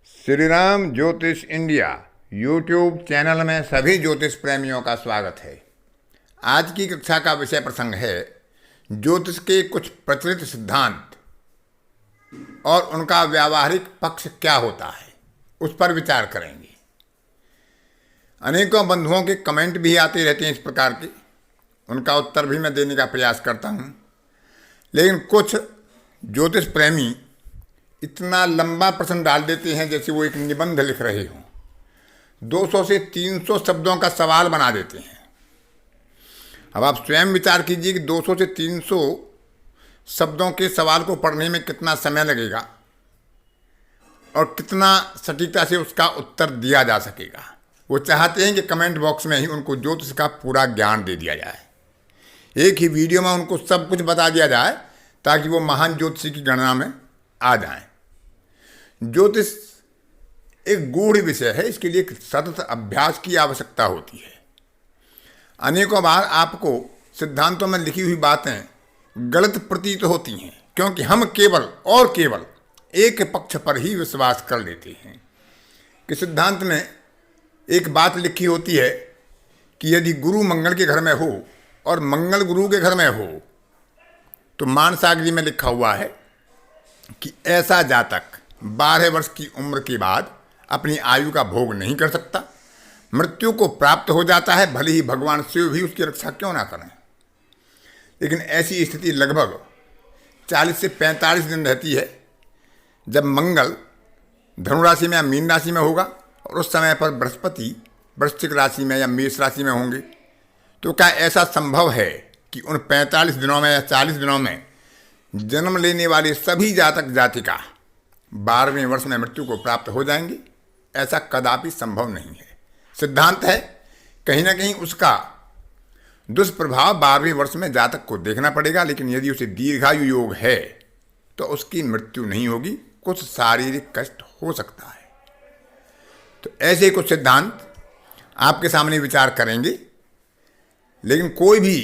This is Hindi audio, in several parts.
श्री राम ज्योतिष इंडिया यूट्यूब चैनल में सभी ज्योतिष प्रेमियों का स्वागत है। आज की कक्षा का विषय प्रसंग है ज्योतिष के कुछ प्रचलित सिद्धांत और उनका व्यावहारिक पक्ष क्या होता है, उस पर विचार करेंगे। अनेकों बंधुओं के कमेंट भी आते रहते हैं इस प्रकार के, उनका उत्तर भी मैं देने का प्रयास करता हूँ। लेकिन कुछ ज्योतिष प्रेमी इतना लंबा प्रश्न डाल देते हैं जैसे वो एक निबंध लिख रहे हों। 200 से 300 शब्दों का सवाल बना देते हैं। अब आप स्वयं विचार कीजिए कि 200 से 300 शब्दों के सवाल को पढ़ने में कितना समय लगेगा और कितना सटीकता से उसका उत्तर दिया जा सकेगा। वो चाहते हैं कि कमेंट बॉक्स में ही उनको ज्योतिष का पूरा ज्ञान दे दिया जाए, एक ही वीडियो में उनको सब कुछ बता दिया जाए ताकि वो महान ज्योतिषी की गणना में आ जाएं। ज्योतिष एक गूढ़ विषय है, इसके लिए सतत अभ्यास की आवश्यकता होती है। अनेकों बार आपको सिद्धांतों में लिखी हुई बातें गलत प्रतीत होती हैं क्योंकि हम केवल और केवल एक पक्ष पर ही विश्वास कर लेते हैं कि सिद्धांत में एक बात लिखी होती है कि यदि गुरु मंगल के घर में हो और मंगल गुरु के घर में हो तो मानसागरी में लिखा हुआ है कि ऐसा जातक 12 वर्ष की उम्र के बाद अपनी आयु का भोग नहीं कर सकता, मृत्यु को प्राप्त हो जाता है, भले ही भगवान शिव भी उसकी रक्षा क्यों ना करें। लेकिन ऐसी स्थिति लगभग 40 से 45 दिन रहती है जब मंगल धनु राशि में या मीन राशि में होगा और उस समय पर बृहस्पति वृश्चिक राशि में या मेष राशि में होंगे। तो क्या ऐसा संभव है कि उन 45 दिनों में या 40 दिनों में जन्म लेने वाले सभी जातक जातिका 12वें वर्ष में मृत्यु को प्राप्त हो जाएंगे? ऐसा कदापि संभव नहीं है। सिद्धांत है कहीं ना कहीं उसका दुष्प्रभाव 12वें वर्ष में जातक को देखना पड़ेगा, लेकिन यदि उसे दीर्घायु योग है तो उसकी मृत्यु नहीं होगी, कुछ शारीरिक कष्ट हो सकता है। तो ऐसे कुछ सिद्धांत आपके सामने विचार करेंगे। लेकिन कोई भी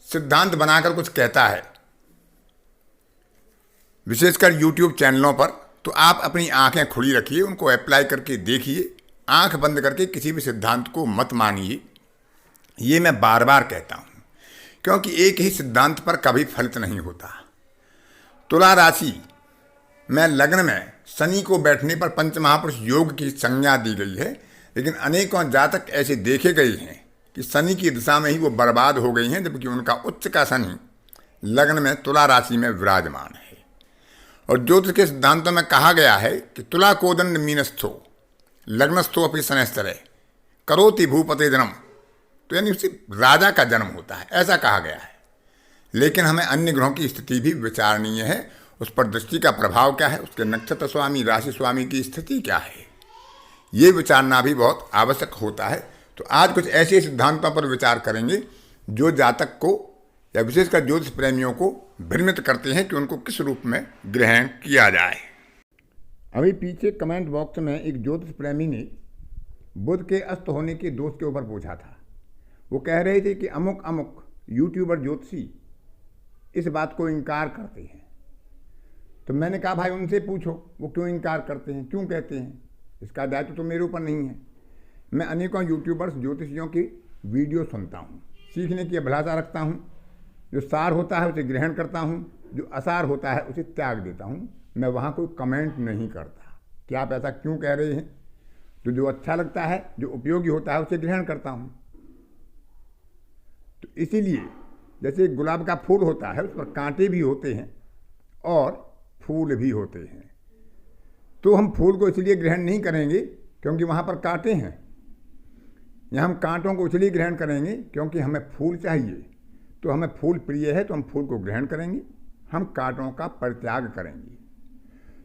सिद्धांत बनाकर कुछ कहता है, विशेषकर YouTube चैनलों पर, तो आप अपनी आंखें खुली रखिए, उनको अप्लाई करके देखिए। आंख बंद करके किसी भी सिद्धांत को मत मानिए। ये मैं बार बार कहता हूँ क्योंकि एक ही सिद्धांत पर कभी फलित नहीं होता। तुला राशि में लग्न में शनि को बैठने पर पंचमहापुरुष योग की संज्ञा दी गई है, लेकिन अनेकों जातक ऐसे देखे गए हैं कि शनि की दिशा में ही वो बर्बाद हो गई हैं, जबकि उनका उच्च का शनि लग्न में तुला राशि में विराजमान है। और ज्योतिष के सिद्धांतों में कहा गया है कि तुला कोदंड मीनस्थो लग्नस्थो अपनी शनैश्चर्य करोति भूपते जन्म, तो यानी उसी राजा का जन्म होता है, ऐसा कहा गया है। लेकिन हमें अन्य ग्रहों की स्थिति भी विचारणीय है, उस पर दृष्टि का प्रभाव क्या है, उसके नक्षत्र स्वामी राशि स्वामी की स्थिति क्या है, ये विचारना भी बहुत आवश्यक होता है। तो आज कुछ ऐसे सिद्धांतों पर विचार करेंगे जो जातक को या विशेषकर ज्योतिष प्रेमियों को भ्रमित करते हैं कि उनको किस रूप में ग्रहण किया जाए। अभी पीछे कमेंट बॉक्स में एक ज्योतिष प्रेमी ने बुध के अस्त होने के दोष के ऊपर पूछा था। वो कह रहे थे कि अमुक अमुक यूट्यूबर ज्योतिषी इस बात को इनकार करते हैं। तो मैंने कहा भाई उनसे पूछो वो क्यों इनकार करते हैं, क्यों कहते हैं, इसका दायित्व तो मेरे ऊपर नहीं है। मैं अनेकों यूट्यूबर्स ज्योतिषियों की वीडियो सुनता हूँ, सीखने की अभिलाषा रखता हूँ। जो सार होता है उसे ग्रहण करता हूँ, जो असार होता है उसे त्याग देता हूँ। मैं वहाँ कोई कमेंट नहीं करता कि आप ऐसा क्यों कह रहे हैं। तो जो अच्छा लगता है, जो उपयोगी होता है उसे ग्रहण करता हूँ। तो इसीलिए जैसे गुलाब का फूल होता है उस पर कांटे भी होते हैं और फूल भी होते हैं, तो हम फूल को इसलिए ग्रहण नहीं करेंगे क्योंकि वहाँ पर कांटे हैं, या हम कांटों को इसलिए ग्रहण करेंगे क्योंकि हमें फूल चाहिए। तो हमें फूल प्रिय है तो हम फूल को ग्रहण करेंगे, हम कांटों का परित्याग करेंगे।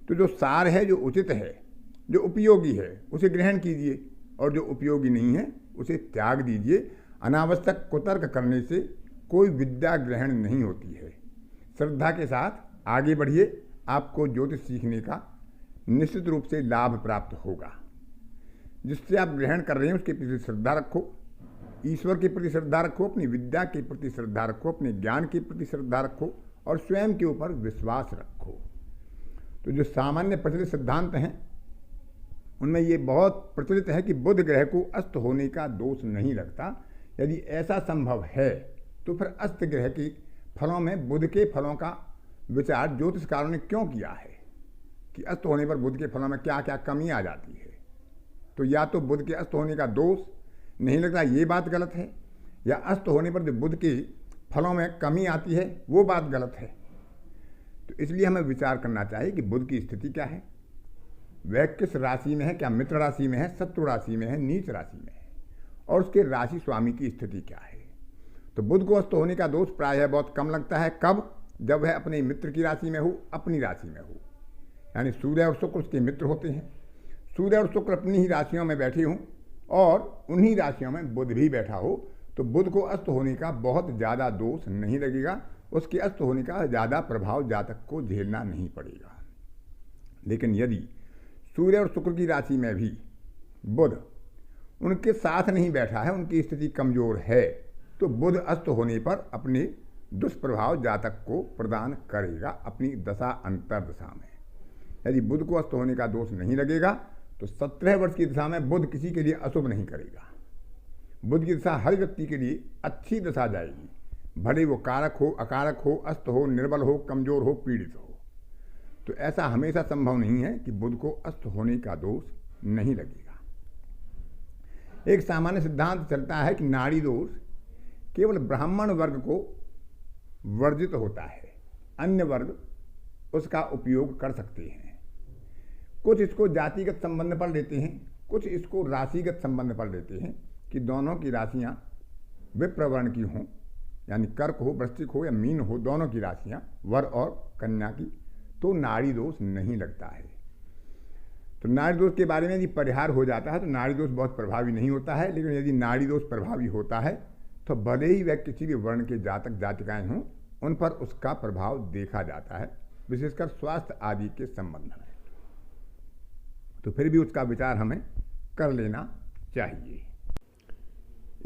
तो जो सार है, जो उचित है, जो उपयोगी है उसे ग्रहण कीजिए और जो उपयोगी नहीं है उसे त्याग दीजिए। अनावश्यक कुतर्क करने से कोई विद्या ग्रहण नहीं होती है। श्रद्धा के साथ आगे बढ़िए, आपको ज्योतिष सीखने का निश्चित रूप से लाभ प्राप्त होगा। जिससे आप ग्रहण कर रहे हैं उसके प्रति श्रद्धा रखो, ईश्वर के प्रति श्रद्धा रखो, अपनी विद्या के प्रति श्रद्धा रखो, अपने ज्ञान के प्रति श्रद्धा रखो और स्वयं के ऊपर विश्वास रखो। तो जो सामान्य प्रचलित सिद्धांत हैं उनमें ये बहुत प्रचलित है कि बुध ग्रह को अस्त होने का दोष नहीं लगता। यदि ऐसा संभव है तो फिर अस्त ग्रह के फलों में बुध के फलों का विचार ज्योतिषकारों ने क्यों किया है कि अस्त होने पर बुध के फलों में क्या क्या कमी आ जाती है। तो या तो बुध के अस्त होने का दोष नहीं लगता, ये बात गलत है, या अस्त होने पर जो बुध के फलों में कमी आती है वो बात गलत है। तो इसलिए हमें विचार करना चाहिए कि बुध की स्थिति क्या है, वह किस राशि में है, क्या मित्र राशि में है, शत्रु राशि में है, नीच राशि में है, और उसके राशि स्वामी की स्थिति क्या है। तो बुध को अस्त होने का दोष प्रायः बहुत कम लगता है। कब? जब वह अपने मित्र की राशि में हो, अपनी राशि में हो, यानी सूर्य और शुक्र उसके मित्र होते हैं। सूर्य और शुक्र अपनी ही राशियों में बैठे हों और उन्हीं राशियों में बुध भी बैठा हो, तो बुध को अस्त होने का बहुत ज़्यादा दोष नहीं लगेगा, उसके अस्त होने का ज़्यादा प्रभाव जातक को झेलना नहीं पड़ेगा। लेकिन यदि सूर्य और शुक्र की राशि में भी बुध उनके साथ नहीं बैठा है, उनकी स्थिति कमज़ोर है, तो बुध अस्त होने पर अपने दुष्प्रभाव जातक को प्रदान करेगा अपनी दशा अंतर दशा में। यदि बुध को अस्त होने का दोष नहीं लगेगा तो 17 वर्ष की दशा में बुध किसी के लिए अशुभ नहीं करेगा। बुध की दशा हर व्यक्ति के लिए अच्छी दशा जाएगी, भले वो कारक हो, अकारक हो, अस्त हो, निर्बल हो, कमजोर हो, पीड़ित हो। तो ऐसा हमेशा संभव नहीं है कि बुध को अस्त होने का दोष नहीं लगेगा। एक सामान्य सिद्धांत चलता है कि नाड़ी दोष केवल ब्राह्मण वर्ग को वर्जित होता है, अन्य वर्ग उसका उपयोग कर सकते हैं। कुछ इसको जातिगत संबंध पर लेते हैं, कुछ इसको राशिगत संबंध पर लेते हैं कि दोनों की राशियां विप्रवर्ण की हों, यानी कर्क हो, वृश्चिक हो या मीन हो, दोनों की राशियां वर और कन्या की, तो नाड़ी दोष नहीं लगता है। तो नाड़ी दोष के बारे में यदि परिहार हो जाता है तो नाड़ी दोष बहुत प्रभावी नहीं होता है। लेकिन यदि नाड़ी दोष प्रभावी होता है तो भले ही वह किसी भी वर्ण के जातक जातिकाएं हों, उन पर उसका प्रभाव देखा जाता है, विशेषकर स्वास्थ्य आदि के संबंध में। तो फिर भी उसका विचार हमें कर लेना चाहिए।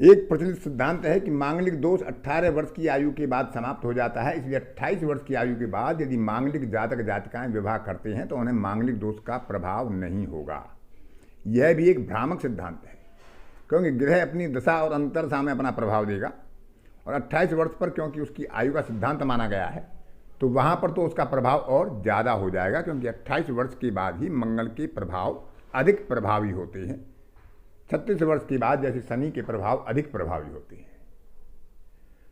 एक प्रचलित सिद्धांत है कि मांगलिक दोष 18 वर्ष की आयु के बाद समाप्त हो जाता है, इसलिए 28 वर्ष की आयु के बाद यदि मांगलिक जातक जातिकाएं विवाह करते हैं तो उन्हें मांगलिक दोष का प्रभाव नहीं होगा। यह भी एक भ्रामक सिद्धांत है, क्योंकि ग्रह अपनी दशा और अंतरदशा में अपना प्रभाव देगा, और 28 वर्ष पर क्योंकि उसकी आयु का सिद्धांत माना गया है तो वहाँ पर तो उसका प्रभाव और ज़्यादा हो जाएगा, क्योंकि 28 वर्ष के बाद ही मंगल के प्रभाव अधिक प्रभावी होते हैं। 36 वर्ष के बाद जैसे शनि के प्रभाव अधिक प्रभावी होते हैं।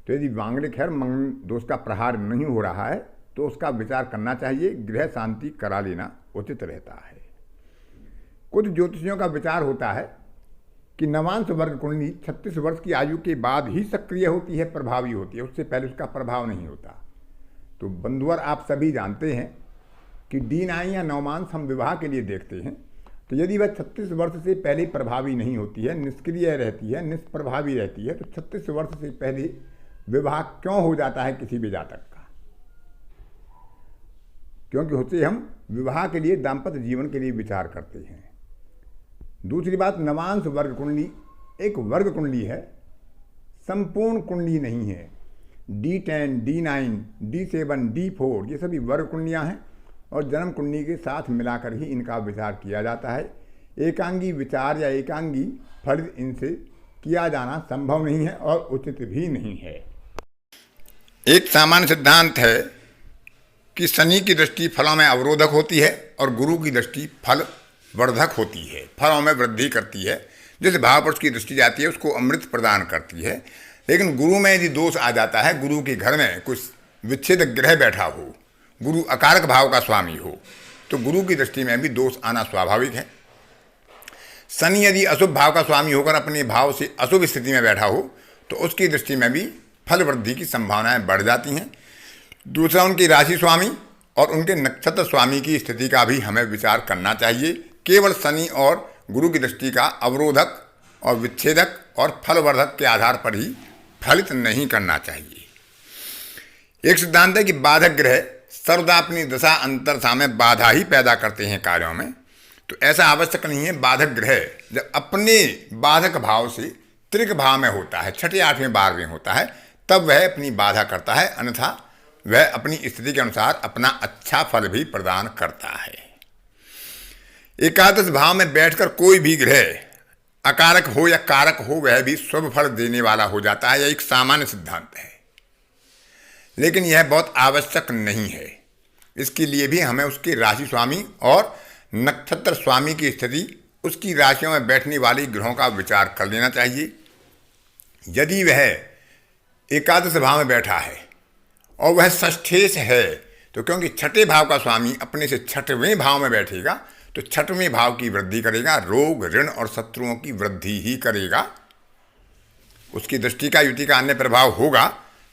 तो यदि मांगलिक है, मंगल दोष का प्रहार नहीं हो रहा है, तो उसका विचार करना चाहिए, गृह शांति करा लेना उचित रहता है। कुछ ज्योतिषियों का विचार होता है कि नवांश वर्ग कुंडली 36 वर्ष की आयु के बाद ही सक्रिय होती है, प्रभावी होती है, उससे पहले उसका प्रभाव नहीं होता। तो बंधुवर, आप सभी जानते हैं कि D9 या नवमांश हम विवाह के लिए देखते हैं, तो यदि वह 36 वर्ष से पहले प्रभावी नहीं होती है, निष्क्रिय रहती है, निष्प्रभावी रहती है, तो 36 वर्ष से पहले विवाह क्यों हो जाता है किसी भी जातक का? क्योंकि उससे हम विवाह के लिए, दाम्पत्य जीवन के लिए विचार करते हैं। दूसरी बात, नवांश वर्ग कुंडली एक वर्ग कुंडली है, संपूर्ण कुंडली नहीं है। D10, D9, D7, D4 ये सभी वर्ग कुंडलियाँ हैं और जन्म कुंडली के साथ मिलाकर ही इनका विचार किया जाता है। एकांगी विचार या एकांगी फर्ज इनसे किया जाना संभव नहीं है और उचित भी नहीं है। एक सामान्य सिद्धांत है कि शनि की दृष्टि फलों में अवरोधक होती है और गुरु की दृष्टि फल वर्धक होती है, फलों में वृद्धि करती है। जैसे भावपुरुष की दृष्टि जाती है उसको अमृत प्रदान करती है। लेकिन गुरु में यदि दोष आ जाता है, गुरु के घर में कुछ विच्छेदक ग्रह बैठा हो, गुरु अकारक भाव का स्वामी हो, तो गुरु की दृष्टि में भी दोष आना स्वाभाविक है। शनि यदि अशुभ भाव का स्वामी होकर अपने भाव से अशुभ स्थिति में बैठा हो तो उसकी दृष्टि में भी फल वृद्धि की संभावनाएं बढ़ जाती हैं। दूसरा, उनकी राशि स्वामी और उनके नक्षत्र स्वामी की स्थिति का भी हमें विचार करना चाहिए। केवल शनि और गुरु की दृष्टि का अवरोधक और विच्छेदक और फलवर्धक के आधार पर ही फलित नहीं करना चाहिए। एक सिद्धांत है कि बाधक ग्रह सर्वदा अपनी दशा अंतरदशा में बाधा ही पैदा करते हैं कार्यों में। तो ऐसा आवश्यक नहीं है। बाधक ग्रह जब अपने बाधक भाव से त्रिक भाव में होता है, 6ठे 8वें 12वें होता है, तब वह अपनी बाधा करता है, अन्यथा वह अपनी स्थिति के अनुसार अपना अच्छा फल भी प्रदान करता है। एकादश भाव में बैठकर कोई भी ग्रह अकारक हो या कारक हो वह भी शुभ फल देने वाला हो जाता है। यह एक सामान्य सिद्धांत है, लेकिन यह बहुत आवश्यक नहीं है। इसके लिए भी हमें उसके राशि स्वामी और नक्षत्र स्वामी की स्थिति, उसकी राशियों में बैठने वाले ग्रहों का विचार कर लेना चाहिए। यदि वह एकादश भाव में बैठा है और वह षष्ठेश है, तो क्योंकि छठे भाव का स्वामी अपने से छठवें भाव में बैठेगा तो छठवें भाव की वृद्धि करेगा, रोग ऋण और शत्रुओं की वृद्धि ही करेगा। उसकी दृष्टि का युति का अन्य प्रभाव होगा,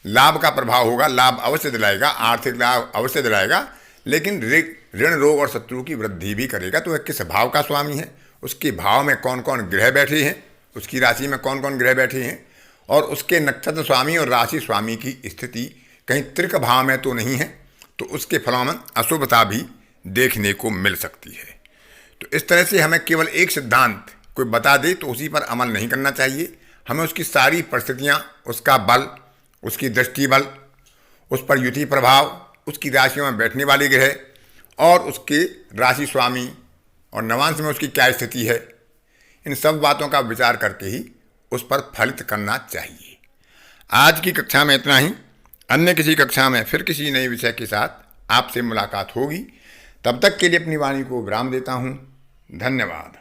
लाभ का प्रभाव होगा, लाभ अवश्य दिलाएगा, आर्थिक लाभ अवश्य दिलाएगा, लेकिन ऋण रोग और शत्रु की वृद्धि भी करेगा। तो वह किस भाव का स्वामी है, उसके भाव में कौन कौन ग्रह बैठे हैं, उसकी राशि में कौन कौन ग्रह बैठे हैं, और उसके नक्षत्र स्वामी और राशि स्वामी की स्थिति कहीं त्रिक भाव में तो नहीं है, तो उसके फलों में अशुभता भी देखने को मिल सकती है। तो इस तरह से हमें केवल एक सिद्धांत कोई बता दे तो उसी पर अमल नहीं करना चाहिए। हमें उसकी सारी परिस्थितियाँ, उसका बल, उसकी दृष्टि बल, उस पर युति प्रभाव, उसकी राशियों में बैठने वाले ग्रह और उसके राशि स्वामी और नवांश में उसकी क्या स्थिति है, इन सब बातों का विचार करके ही उस पर फलित करना चाहिए। आज की कक्षा में इतना ही। अन्य किसी कक्षा में फिर किसी नए विषय के साथ आपसे मुलाकात होगी। तब तक के लिए अपनी वाणी को विराम देता हूँ। धन्यवाद।